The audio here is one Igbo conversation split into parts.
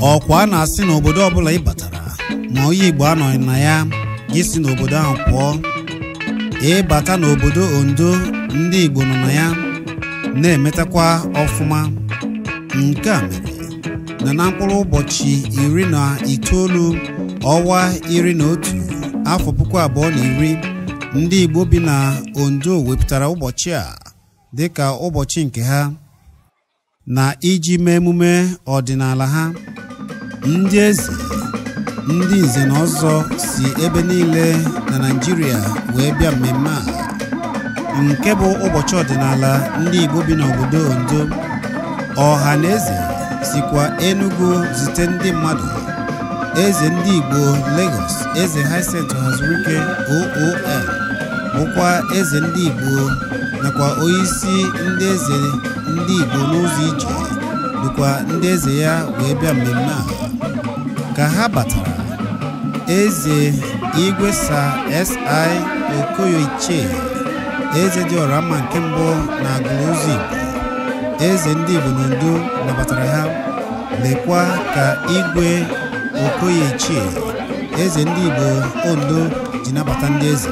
ọkwa na-asị na obodo ọbụla ịbatara ma onye Igbo anọghị na ya gị si n'obodo ahụ pụọ. Ịbata n'obodo Ondo ndị Igbo nọ na ya na-emetakwa ọfụma. Nke a mere na mkpụrụ ụbọchị 19 ọnwa 11 afọ 2010 ndị Igbo bi na Ondo wepụtara ụbọchị a dịka ụbọchị nke ha na iji mee emume ọdịnala ha. Ndị eze, ndị nze na ọzọ si ebe niile na Naịjirịa wee bịa mmemme a nke bụ ụbọchị ọdịnala ndị Igbo bi n'obodo Ondo. Ọha na eze sikwa Enugu zite ndị mmadụ. Eze ndị Igbo Lagos, eze Hyacinth Hazurike OON bụkwa eze ndị Igbo nakwa onyeisi ndị eze ndị Igbo n'ụzọ ije dịkwa ndị eze ya wee bịa mmemme a. Ka ha batara, eze Igwe SI Okoye Ichie, eze dị ọra mma nke mbụ na agụrụ ụzọ Igbo, eze ndị Igbo n'Ondo nabatara ha. Lekwa ka Igwe Okoye Ichie, eze ndị Igbo Ondo ji nabata ndị eze.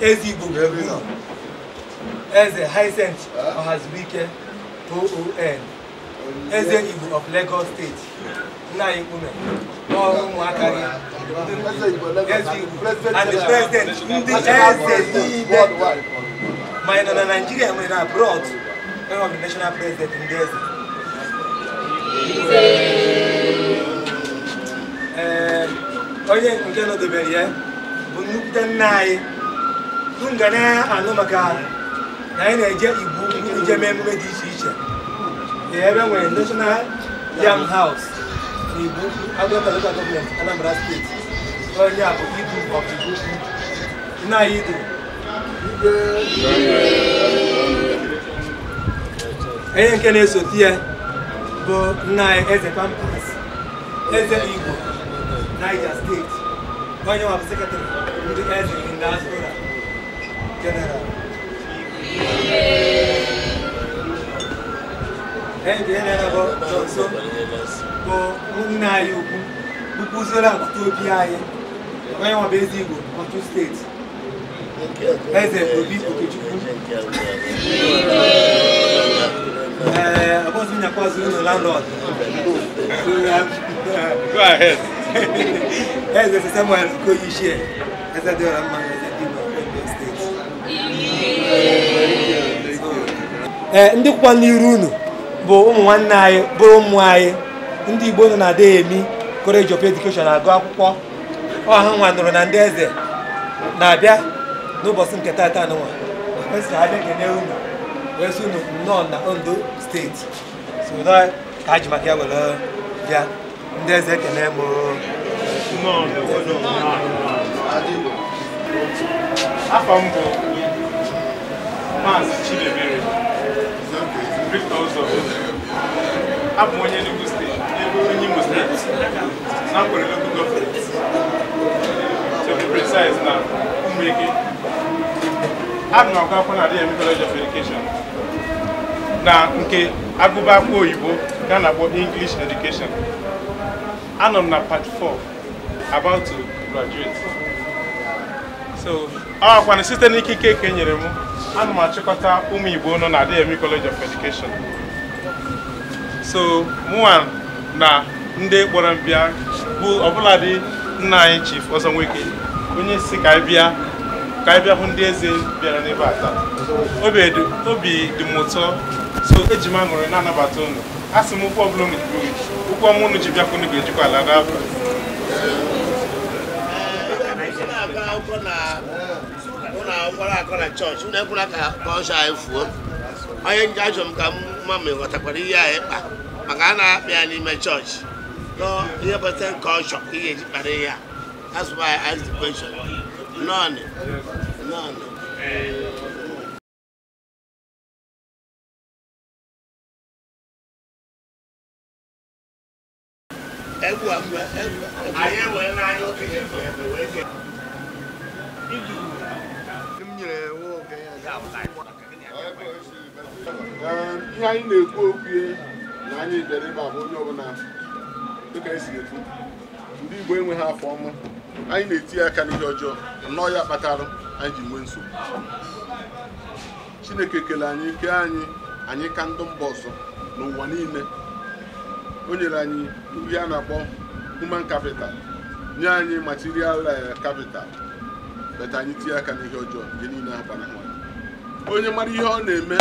Ndi Igbo eze Hyacinth Hazurike OON, eze Igbo of Lagos State. Nna Igbo ụmụaka gị eze Igbo and the president ndị eze niile ma ị nọ na Nigeria ma ị na abroad, one of the national president ndị eze. Onye nke nọdebere ya bụ nnukwu nna anyị. Nga na-anụ maka na anyị na-eje Igbo ije mee emume dị iche iche. Ebe nwere National Yam House na Igbo Agụata Local Government, Anambra State. Onye a bụ Igbo of Igbo. Nna anyị Idu onye nke na-esote ya bụ nna anyị eze Pampas, eze Igbo Niger State. Onye nwa bụ sekretary ndị eze in diaspora general. Ndị na-ebo nso bụ nna anyị ukwu bụkwuzoro agbata obi anyị. Onye nwa bụ eze Igbo Ondo steeti, eze Obi Okechukwu. Abọzụ nyakwazi ụlọ landlord. Go ahead. Eze Samuel Okoye Ichie, eze dị ọra mma eze Igbo Ondo steeti. Ndị kwụkwa n'iru unu bụ ụmụ nwanne anyị, bụrụ ụmụ anyị ndị Igbo nọ na Adeyemi College of Education agụ akwụkwọ. Ọha nwa nụrụ na ndị eze na-abịa n'ụbọchị nke tata n'ụwa. Kwesịrị abịa kene unu wee sị unu nnọọ na Ondo steeti. So ka ji maka ya were bịa ndị eze ekene m afọ m bụ Maazị Chidebere Victor Ụzọ abụ m onye Enugu steeti onye Imo steeti na Nkwere local government to be precise na Ụmụeke. Abụ m agụ akwụkwọ na Ndi Igbo College of Education na nke agụba akwụkwọ oyibo ga na-akpọ English Education. Anọ m na part 4 about to graduate. So ọkwana site n'ikike ka enyere m ana m achịkọta ụmụ Igbo nọ na Ndi Igbo College of Education. So mụnwa na ndị kpọrọ m bịa bụ ọbụladị nna anyị Chief Ọzọnweke onye si ka anyị bịa hụ ndị eze bịara n'ebe a taa. Obi dị m ụtọ, so eji m aṅụrị na-anabata unu. A sị m ụkwụ ọbụla unu ji ụkwụ ọma unu ji bịakwa unu ga-ejikwa ala n'afọ. Akọ na chọọchị unu ekwela ka ọsọ anyị fuo. Onye nje ajọ m ka mma ma ịghọtakwara ihe anyị kpa maka a na-akpa ya n'ime chọọchị nọ ihe bata nke ọchọ ka ị ga-eji kpara ihe a. That's why I asked the question. None. Ihe anyị na-ekwu okwu na anyị dere ebe a bụ onye ọbụla dịka esi ekwu ndị Igbo enweghị afọ ọma, anyị na-etinye aka n'ihe ọjọọ nnọọ ya kpatara anyị ji nwee nsogbu. Chineke kele anyị ike anyị ka ndị mba ọzọ n'ụwa niile. O nyere anyị ihe a na-akpọ human capital, nye anyị material capital, beta anyị tinye aka n'ihe ọjọọ nke niile ha kpana ha. Onye mara ihe ọ na-eme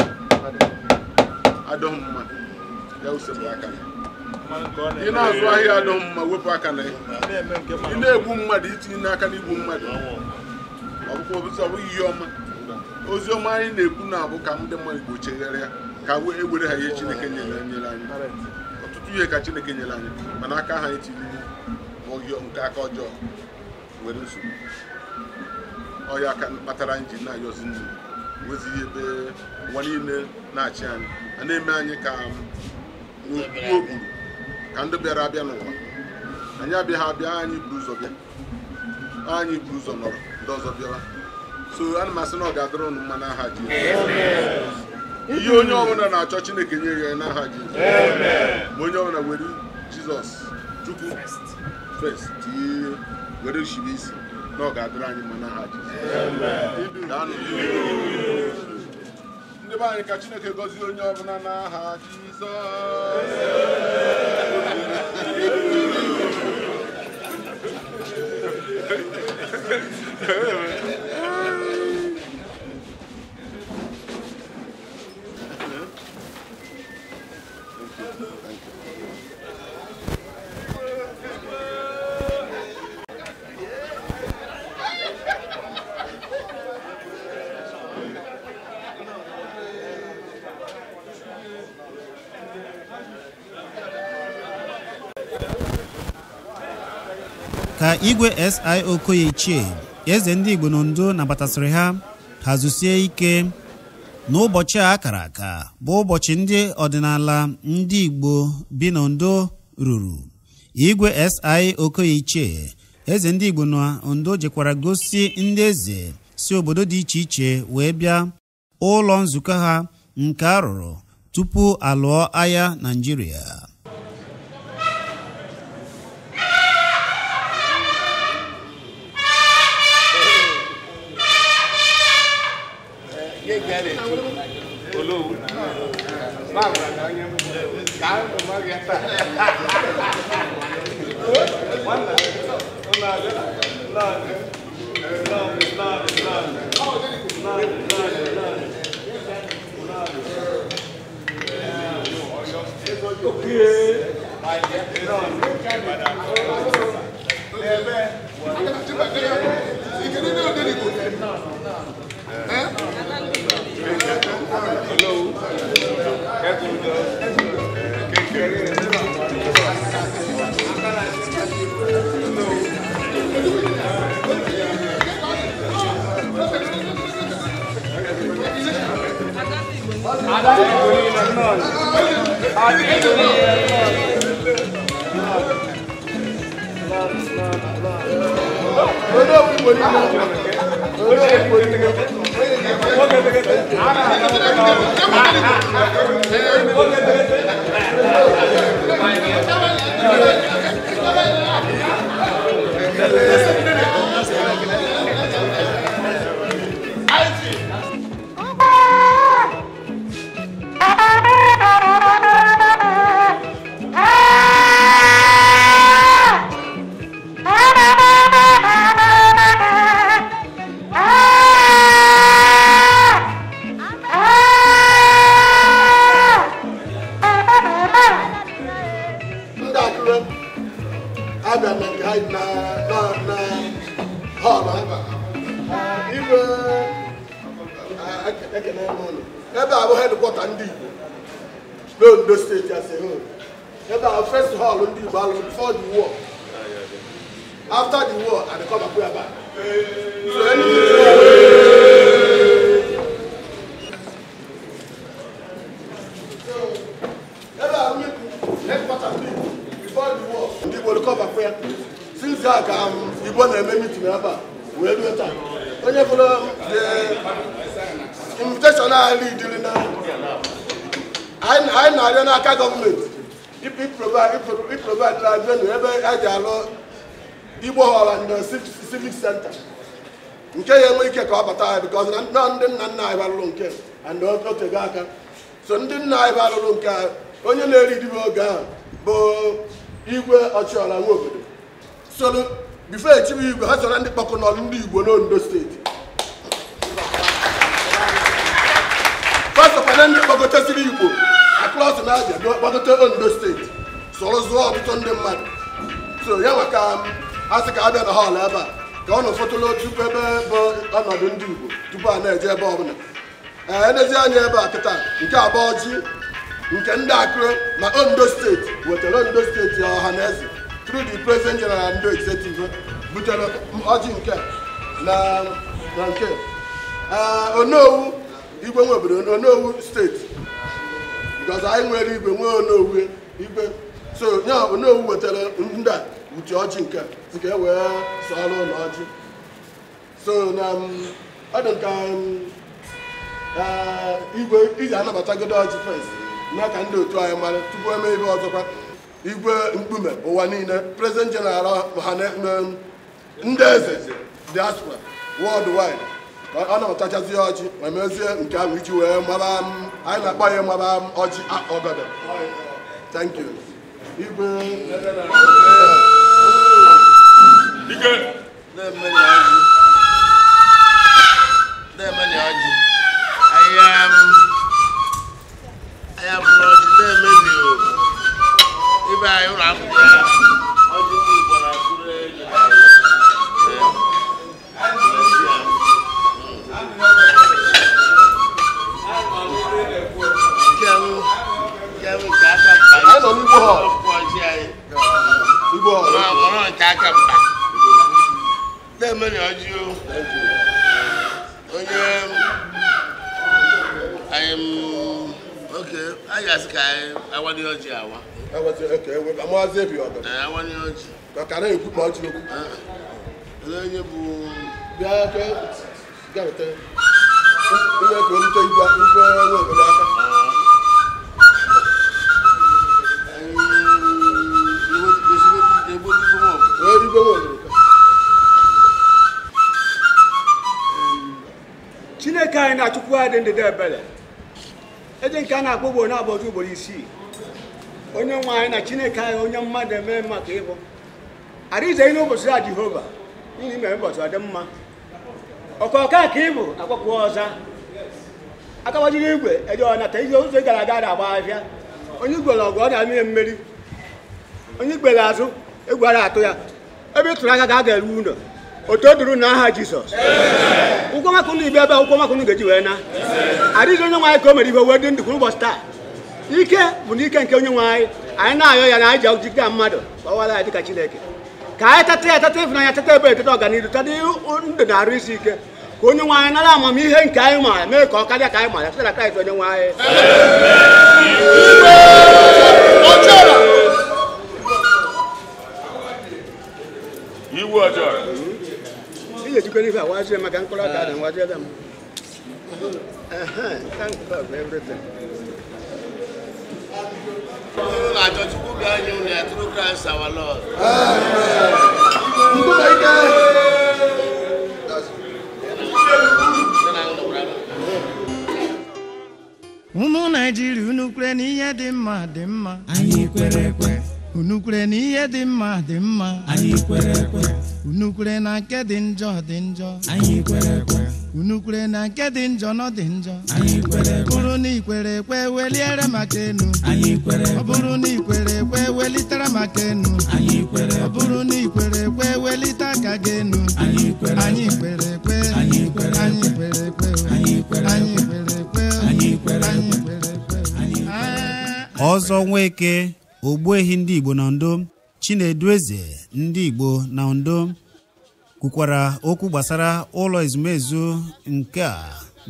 adọghị mma ya usepụ aka ya. Ị na-azụ ahịa adọghị mma wepụ aka na ya. Ị na-egbu mmadụ itinye n'aka n'igbu mmadụ ọ bụghị ihe ọma. Ozi ọma anyị na-ekwu na-abụ ka ndị mmadụ Igbo chegharịa ka ewere ha ihe Chineke nyere anyị. Ọtụtụ ihe ka Chineke nyere anyị mana aka ha etiri ọhịa nke aka ọjọọ were nsogbu. Ọya aka kpatara anyị ji na-ayọzi ndụ wezi ebe ụwa niile na-achị anyị a na-eme anyị ka okpuru ka ndị bịara abịa n'ụwa. Anyị abịaghị abịa, anyị buru ụzọ bịa, anyị buru ụzọ nọrọ ndị ọzọ bịara. So ana m asị na ọ ga-adịrị ụnụ mma n'aha Jizọs. Ihe onye ọbụla na-achọ Chineke nye ya n'aha Jizọs. Ma onye ọbụla were Jizọs Chukwu first were shibe isi na ọ ga-adịrị anyị mma n'aha Jizọs. Ndị be anyị ka Chineke gọzie onye ọbụla n'aha Jizọs. Ka Igwe SI Okoye Ichie eze ndị Igbo n'Ondo nabatasịrị ha hazusie ike n'ụbọchị a akara aka bụ ụbọchị ndị ọdịnala ndị Igbo bi n'Ondo ruru. Igwe SI Okoye Ichie eze ndị Igbo n'Ondo jekwara gosi ndị eze si obodo dị iche iche wee bịa ụlọ nzukọ ha nke a rụrụ tupu alụọ agha Naịjirịa. Hello. Ondo State as a whole. That's our first hall Ndi Igbo before the war. After the war, and they come back back. So before the war, Ndi Igbo come back here. Since that, Igbo na meeting about. We do it. When you follow the invitation I lead during now. I know government. If provide revenue, Igbo Hall and the Civic Center. Okay, we can call because none didn't and don't go to Gaka. So didn't I value when you lady to go, but Igwe Ochola Wood. So before you has to run the Pocono in the Ondo State. First of all, the Bogota City Igbo. Across the Niger, Ondo State. So let's go to them man. So Yawaka, as a card and a hall ever. Gone photo load to Pebe, but I'm not doing to buy a Niger Bobna. And as I never at the time, in Kabaji, in Kendakra, my Ondo State, with the Ondo State, your Hanesi, through the President General and the Executive, but Ajin Care. No, Igbo no state. Because I am ready to know so now no what that with your chinka to get where solo logic. So now I don't come Igbo is another target first. Now can do to I am to go maybe also Igbo Mbume or Wanina, President General Mohamed Ndeze diaspora worldwide. I know touch as the Oji, my museum in which you were, Madam. I not buy Madam Oji Ogada. Thank you. You I am not the menu. If I am I am okay. I ask I want your Jawa. I was okay. I'm more happy. I want your Jawa. Can I put my Jawa? Then you got it. You are going to Chineke anyị na-achụkwu adị ndị debele. Eje nke a na-akpọgbo na-abọzi ugboro isii. Onye nwe anyị na Chineke anyị onye mmadụ eme maka ịbụ. Arize ihe ụbọchị a Jehova. N'ihi mere ụbọchị ọ dị mma. Ọkọka ka ịbụ akwapụ ọza. Akawajiri igwe eje ọ nata ihe ụzọ gara aga na-agba ahịa. Onye igwe ọgụ ọ na-amị mmeri. Onye igbere azụ egwu ara atụ ya. Ebe tụrụ aka ga ga-eru ụlọ. Oto duru n'aha Jizọs. Ụkwụ maka ụlọ ibe ebe ụkwụ maka ụlọ ga-eji wee na. Adịghị onye nwaanyị ka o mere ibe wee dị ndụ kwuru ụbọchị taa. Ike bụ n'ike nke onye nwaanyị. Anyị na-ayọ ya na anyị ji ojigide mmadụ gbawara ya dịka Chineke. Ka anyị tata ya tata ịfụnanya tata ebe eteta ọganihu tata ndụ na-arụ isi ike. ka onye nwe anyị nara amamihe nke anyị ma mee ka ọ karịa ka anyị ma ya site na Kraịst onye nwe anyị. Iwu ọjọọ. Ị ga-ejikere ife a wazie maka mkpụrụ aka dị nwazie m. Thank God for everything. Through Christ our Lord. Ụmụ Naịjirịa unu kwere na ihe dị mma dị mma, anyị kwere ekwe. Unu kwere na ihe dị mma dị mma, anyị kwere ekwe. Unu kwere na nke dị njọ dị njọ, anyị kwere ekwe. Unu kwere na nke dị njọ nọ dị njọ, anyị kwere ekwe. Ọ bụrụ na ikwere ekwe weliere maka enu, anyị kwere ekwe. Ọ bụrụ na ikwere ekwe welitere maka enu, anyị kwere ekwe. Ọ bụrụ na ikwere ekwe welite aka gị enu, anyị kwere ekwe. Anyị kwere ekwe, anyị kwere anyị kwere ekwe, anyị kwere anyị kwere ekwe, anyị kwere anyị kwere ekwe. Ọzọ Nweke Ogbuehi ndị Igbo na Ondo, Chinedu Eze ndị Igbo na Ondo kwukwara okwu gbasara ụlọ ezumezu nke a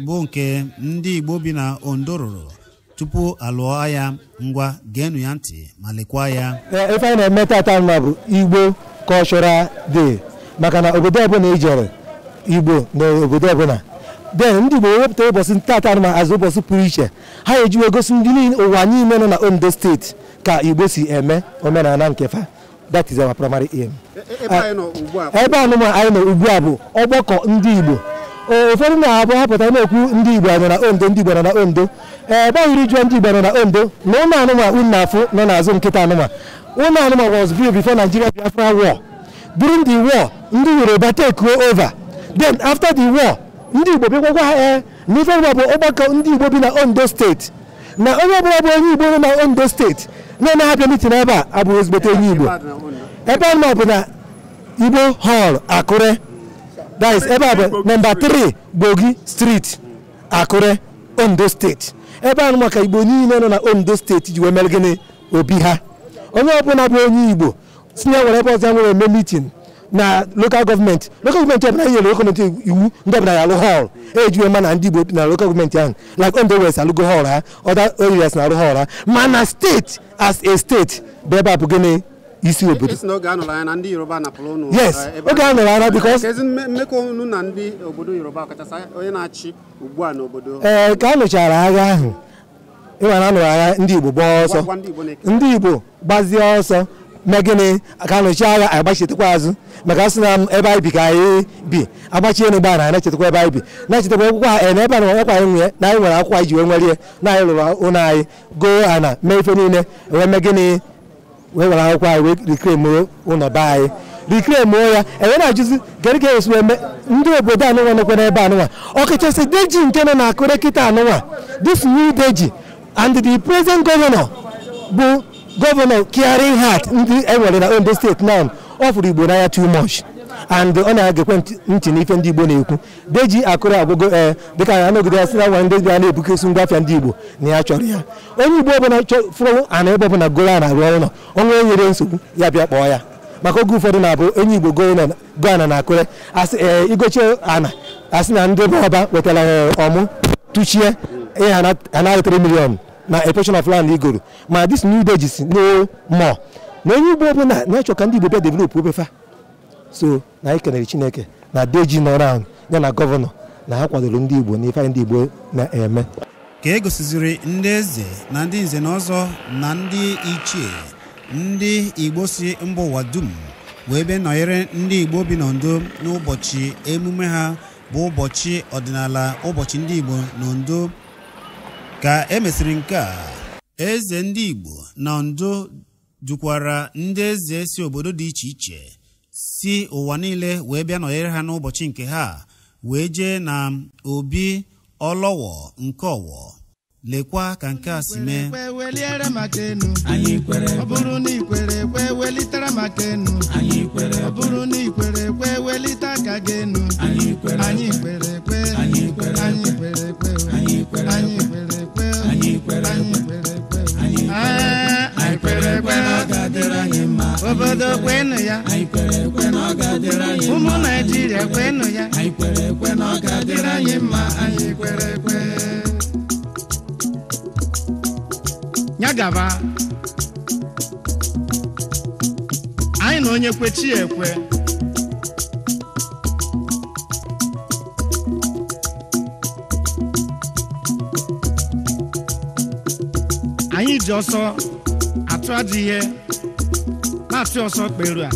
bụ nke ndị Igbo bi na Ondo rụrụ tupu alụọ agha. Ngwa geenụ ya ntị ma lekwa ya. Ife anyị na-eme tata ma bụ Igbo Cultural Day, maka na obodo ọbụla ejere Igbo na obodo ọbụla den ndị Igbo wepụta ụbọchị tata ma azụ ụbọchị pụrụ iche. Ha ejiwe gosi ndị ụwa niile nọ na Ondo steeti ka Igbo si eme omenala nke fa. That is our primary aim. Ebe anụma anyị nọ ugbu a bụ ọgbakọ ndị Igbo. Ụfọdụ na-abụ hapụta na-ekwu ndị Igbo nọ na Ondo, ndị Igbo nọ na Ondo. Ebe anyị rijuo ndị Igbo nọ na Ondo na ụmụ anụma unu na-afụ nọ n'azụ nkịta anụma. Ụmụ anụma was built before Nigeria Biafra war. During the war, ndị Yoruba take over. Then after the war, ndị Igbo bịakwakwa ha n'ife bụ ọgbakọ ndị Igbo bi na Ondo steeti. Na onye ọbụla bụ onye Igbo nọ na Ondo steeti na-eme mitin ebe a abụghị ezigbote onye Igbo. Ebe anụma bụ na Igbo Hall Akure. That is ebe a bụ nọmba 3 Bogi Street Akure, Ondo steeti. Ebe anụma ka Igbo niile nọ na Ondo steeti ji wee mere gịnị obi ha. Onye ọbụla bụ onye Igbo sinye nwere ebe ọzọ nwere eme mitin na local government ọbụla nyere local gọọmenti iwu ndị ọbụla ya alụ hall ejiwe ma na ndị Igbo na local gọọmenti ahụ like Ondo West alụgo hall ha, other areas na alụ hall ha, mana steeti as a state bụ ebe a bụ gịnị isi obodo. Yes, oge anọrọ anya because mmekọ unu na ndị obodo Yoruba kachasị onye na-achị ugbu a n'obodo. Ka a nụchara agha ahụ ịnwere anụrụ agha ndị Igbo gbaa ọsọ, ndị Igbo gbazie ọsọ megịnị ka anụcha agha agbachitekwa azụ maka asị na ebe anyị bi ka anyị bi agbachie n'ugbo a na-echetakwa ebe anyị bi na-echetakwa akwụkwọ ha na ebe a na ọkwa anyị nwere na anyị nwere akwụkwọ anyị ji wee nwere na anyị lụrụ ụlọ anyị goo ana mee ife niile wee megịnị wee were akwụkwọ anyị wee rikremụo ụlọ be anyị rikremụo ya enwe na-ajụzi gịnị ka esi eme ndị obodo anụnwa nọkwa n'ebe anụnwa ọkachasị Deji nke nọ na Akure kịta anụnwa this new Deji and the present governor bụ Governor Caring Heart ndị enwere na Ondo steeti now ọ fụrụ Igbo n'anya too much and ọ na-agakwe ntị n'ife ndị Igbo na-ekwu. Deji Akure agwụgo dịka ya n'ogide ya sị na nwa ndị bịa na-ebukesi ngwafịa ndị Igbo na ya chọrọ ya. Onye Igbo ọbụla fụrụ ana ebe ọbụla goro a na-arụ ọrụ nọ onwe nyere nsogbu ya bịa kpọọ ya maka oge ụfọdụ na-abụ onye Igbo go ana na Akure asị igochie ana asị na ndị ọba wetara ọmụ tụchie ihe anaghị 3 million na a portion of land igoro ma this new Deji si no more na onye Igbo ọbụla na-achọ ka ndị Igbo bịa develop obefa. So na anyị kenere Chineke na Deji nọ around ya na gọvanọ na ha kwadoro ndị Igbo n'ife ndị Igbo na-eme. Ka e gosiziri ndị eze na ndị nze na ọzọ na ndị ichie ndị Igbo si mba ụwa dum wee bịa nọnyere ndị Igbo bi n'Ondo n'ụbọchị emume ha bụ ụbọchị ọdịnala ụbọchị ndị Igbo n'Ondo. Ka emesịrị nke a, eze ndị Igbo na Ondo jukwara ndị eze si obodo dị iche iche si ụwa niile wee bịa nọnyere ha n'ụbọchị nke ha wee jee na obi ọlọwọ nke ọwọ. Lekwa ka nke a si mee. Ọ bụrụ na ikwere ekwe welitere maka enu, ọ bụrụ na ikwere ekwe welite aka gị enu, anyị kwere ekwe, anyị kwere ekwe, anyị kwere ekwe, anyị kwere ekwe, anyị kwere ekwe, anyị kwere ekwe na ọ ga-adịrị anyị mma. obodo kwenu ya ụmụ Naịjirịa kwenu ya ọ ga-adịrị anyị mma anyị kwere ekwe nyagaba anyị na onye kwechi ekwe anyị ji ọsọ atụ ajọ ihe na-atụ ọsọ kperu a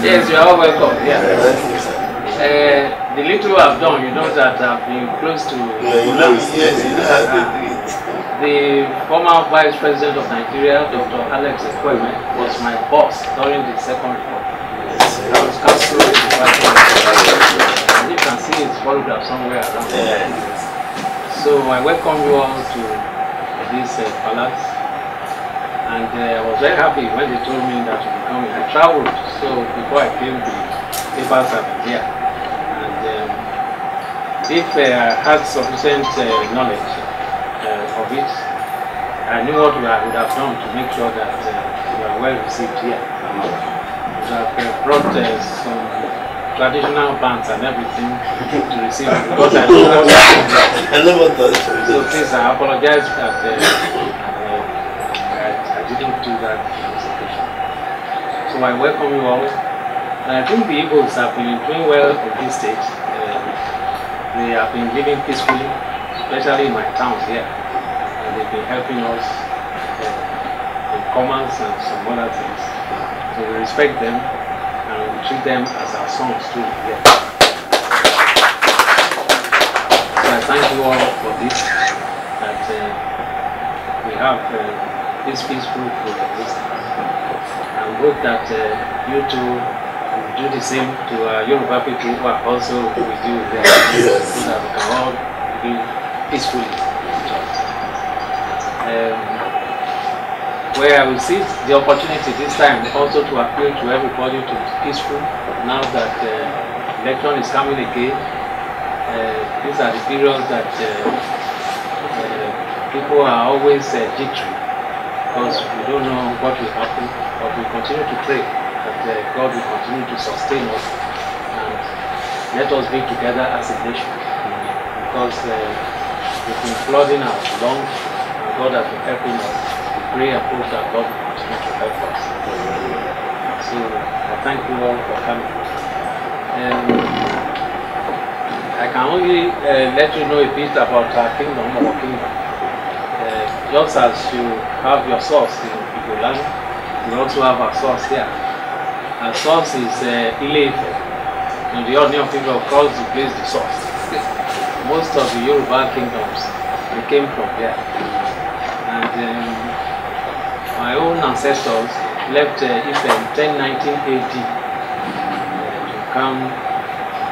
Yes, you are all welcome. Yeah. The little I've done, you know that I've been close to the former Vice President of Nigeria, Dr. Alex Ekweme, was my boss during the second report. I was counsel to the and you can see his photograph somewhere around there. So I welcome you all to this palace. And I was very happy when they told me that you were coming. I traveled, so before I came, the papers have been here. And if I had sufficient knowledge of it, I knew what I would have done to make sure that you are well received here. We have brought some traditional bands and everything to receive you, because I know what so please, I apologize that I didn't do that in this occasion. So I welcome you all. And I think the Igbos have been doing well in this state. They have been living peacefully, especially in my towns here. And they've been helping us in commerce and some other things. So we respect them and we treat them as our sons too here. So I thank you all for this, that we have this peaceful coexistence. And hope that you too will do the same to Yoruba people who are also with you there, so that we can all live peacefully. Where I will seize the opportunity this time also to appeal to everybody to be peaceful now that election is coming again. These are the periods that people are always jittery, because we don't know what will happen, but we continue to pray that God will continue to sustain us and let us be together as a nation, because we've been flooding our lungs and God has been helping us. We pray and hope that God will continue to help us. So I thank you all for coming. I can only let you know a bit about our kingdom, our kingdom. Just as you have your source in Igbo land, we also have our source here. Our source is Ile Ife, and the Onion people across the place the source. Most of the Yoruba kingdoms, they came from there. And my own ancestors left Ife in 1019 AD to come.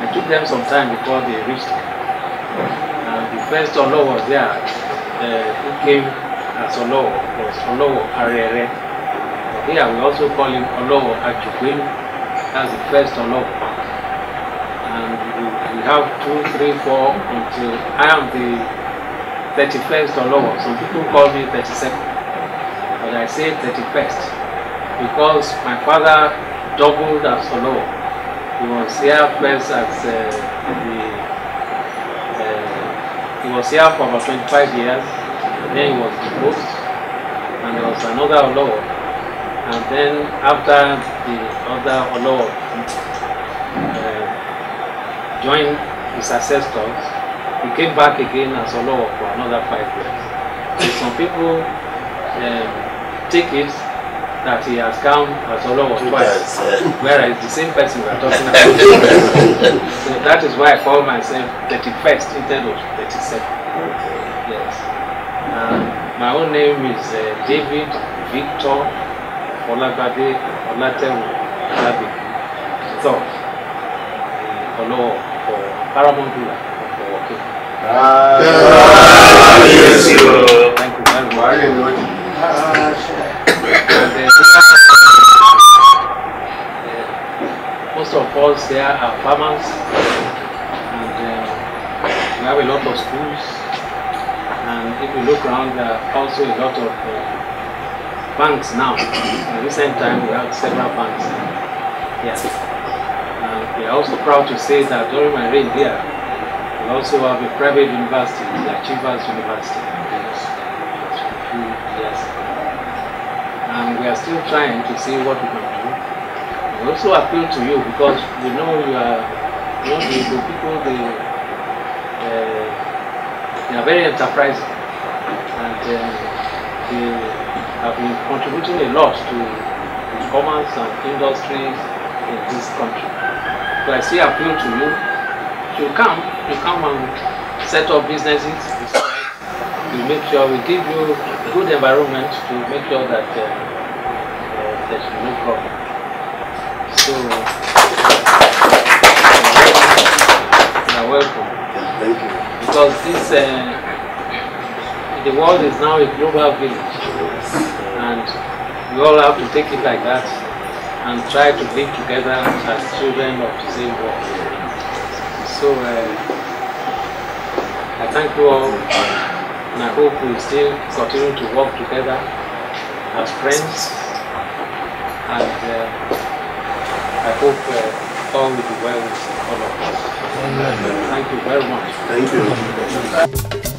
It took them some time before they reached it. The first Olo was there, who came as Olo was Olo Arere. Here we also call him Olo Ajukwelu. That's the first Olo. And we have 2, 3, 4 until I am the 31st Olo. Some people call me 32nd, but I say 31st because my father doubled as Olo. He was here first as he was here for about 25 years, and then he was deposed, and there was another Olo, and then after the other Olo joined his ancestors, he came back again as Olo for another 5 years. So some people take it that he has come as Olo twice, whereas the same person we are talking about. So that is why I call myself 31st instead of 32nd. Yes. My own name is David Victor Olabade Olatewu Olabi. So, Olo for Paramount ruler for working. Thank you very much. Most of us there are farmers, and we have a lot of schools, and if you look around, there are also a lot of banks now. In recent time we have several banks. Yes. And we are also proud to say that during my reign there, we also have a private university, the Achievers University. Yes. And we are still trying to see what we can do. We also appeal to you because we know you are, the Igbo people, they are very enterprising, and they have been contributing a lot to commerce and industries in this country. So I still appeal to you. You come and set up businesses. We make sure we give you a good environment to make sure that there's no problem. So you're welcome. Thank you. Because this the world is now a global village, and we all have to take it like that and try to live together as children of the same world. So I thank you all, and I hope we still continue to work together as friends, and I hope all will be well with all of us. Thank you very much. Thank you.